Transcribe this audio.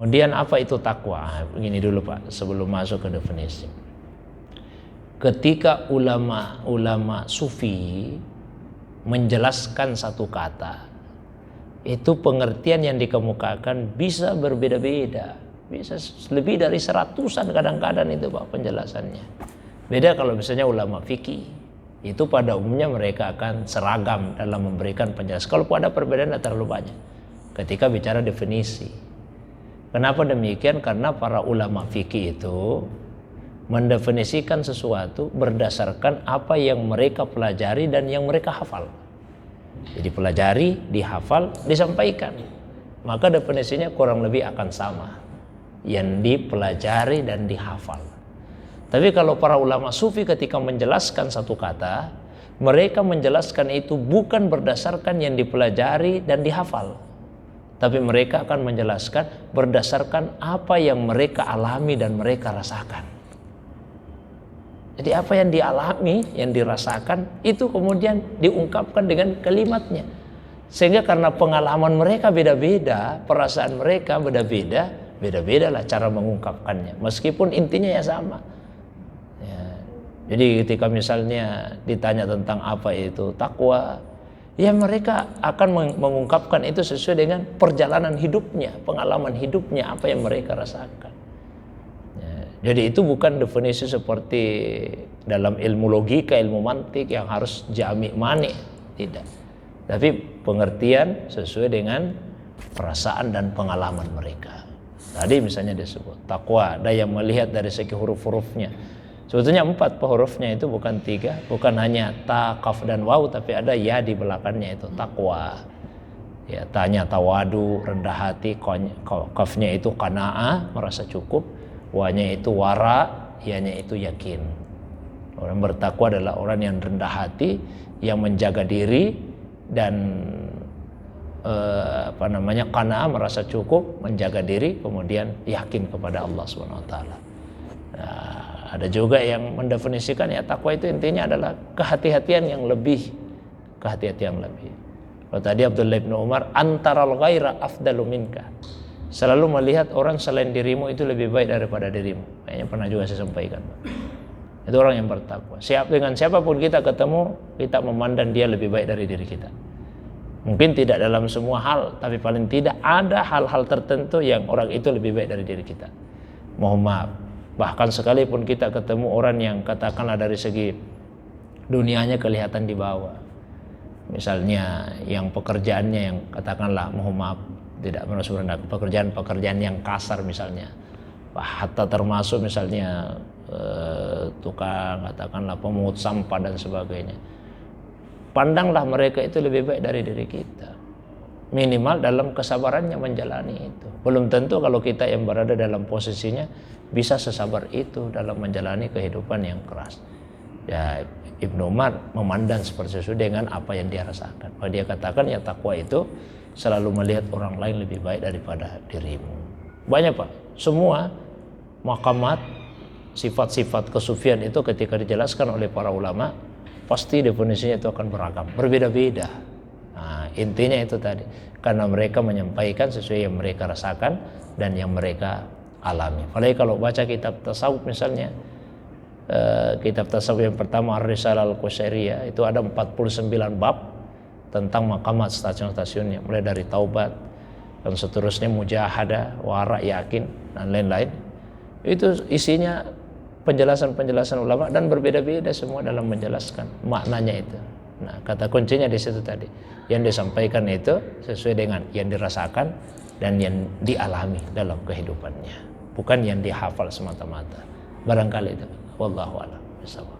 Kemudian apa itu takwa? Begini dulu Pak, sebelum masuk ke definisi. Ketika ulama sufi menjelaskan satu kata, itu pengertian yang dikemukakan bisa berbeda-beda, bisa lebih dari 100-an kadang-kadang itu Pak penjelasannya. Beda kalau misalnya ulama fikih, itu pada umumnya mereka akan seragam dalam memberikan penjelasan. Kalau ada perbedaan tidak terlalu banyak ketika bicara definisi. Kenapa demikian? Karena para ulama fikih itu mendefinisikan sesuatu berdasarkan apa yang mereka pelajari dan yang mereka hafal. Jadi pelajari, dihafal, disampaikan. Maka definisinya kurang lebih akan sama. Yang dipelajari dan dihafal. Tapi kalau para ulama sufi ketika menjelaskan satu kata, mereka menjelaskan itu bukan berdasarkan yang dipelajari dan dihafal. Tapi mereka akan menjelaskan berdasarkan apa yang mereka alami dan mereka rasakan. Jadi apa yang dialami, yang dirasakan, itu kemudian diungkapkan dengan kalimatnya. Sehingga karena pengalaman mereka beda-beda, perasaan mereka beda-beda, beda-beda lah cara mengungkapkannya. Meskipun intinya ya sama. Ya. Jadi ketika misalnya ditanya tentang apa itu takwa, ya mereka akan mengungkapkan itu sesuai dengan perjalanan hidupnya, pengalaman hidupnya, apa yang mereka rasakan. Ya, jadi itu bukan definisi seperti dalam ilmu logika, ilmu mantik yang harus jami' mani, tidak. Tapi pengertian sesuai dengan perasaan dan pengalaman mereka. Tadi misalnya disebut takwa, ada yang melihat dari segi huruf-hurufnya. Sebetulnya 4 hurufnya itu bukan 3, bukan hanya ta, kaf dan waw, tapi ada ya di belakangnya itu takwa. Ya, tanya tawadu, rendah hati, kafnya itu qanaah, merasa cukup, wanya itu wara, yanya itu yakin. Orang bertakwa adalah orang yang rendah hati, yang menjaga diri dan qanaah, merasa cukup, menjaga diri, kemudian yakin kepada Allah Subhanahu wa taala. Nah, ada juga yang mendefinisikan ya takwa itu intinya adalah kehati-hatian yang lebih. Kehati-hatian lebih. Kalau tadi Abdullah bin Umar, antaral ghaira afdalu minka. Selalu melihat orang selain dirimu itu lebih baik daripada dirimu. Kayaknya pernah juga saya sampaikan. Itu orang yang bertakwa. Dengan siapapun kita ketemu, kita memandang dia lebih baik dari diri kita. Mungkin tidak dalam semua hal, tapi paling tidak ada hal-hal tertentu yang orang itu lebih baik dari diri kita. Mohon maaf. Bahkan sekalipun kita ketemu orang yang katakanlah dari segi dunianya kelihatan di bawah. Misalnya yang pekerjaannya yang katakanlah mohon maaf tidak merasa rendah, pekerjaan yang kasar misalnya. Hatta termasuk misalnya tukang katakanlah pemungut sampah dan sebagainya. Pandanglah mereka itu lebih baik dari diri kita. Minimal dalam kesabarannya menjalani itu. Belum tentu kalau kita yang berada dalam posisinya bisa sesabar itu dalam menjalani kehidupan yang keras. Ya, Ibnu Umar memandang seperti itu dengan apa yang dia rasakan. Bahwa dia katakan ya takwa itu selalu melihat orang lain lebih baik daripada dirimu. Banyak Pak, semua maqamat, sifat-sifat kesufian itu ketika dijelaskan oleh para ulama, pasti definisinya itu akan beragam, berbeda-beda. Nah, intinya itu tadi, karena mereka menyampaikan sesuai yang mereka rasakan dan yang mereka alami. Apalagi kalau baca kitab tasawuf misalnya, kitab tasawuf yang pertama Ar-Risalah Al-Qushairiyah itu ada 49 bab tentang maqamat, stasiun-stasiunnya, mulai dari taubat dan seterusnya, mujahadah, wara, yakin dan lain-lain. Itu isinya penjelasan-penjelasan ulama dan berbeda-beda semua dalam menjelaskan maknanya itu. Nah, kata kuncinya di situ tadi. Yang disampaikan itu sesuai dengan yang dirasakan dan yang dialami dalam kehidupannya. Bukan yang dihafal semata-mata. Barangkali itu. Wallahu a'lam bishawab.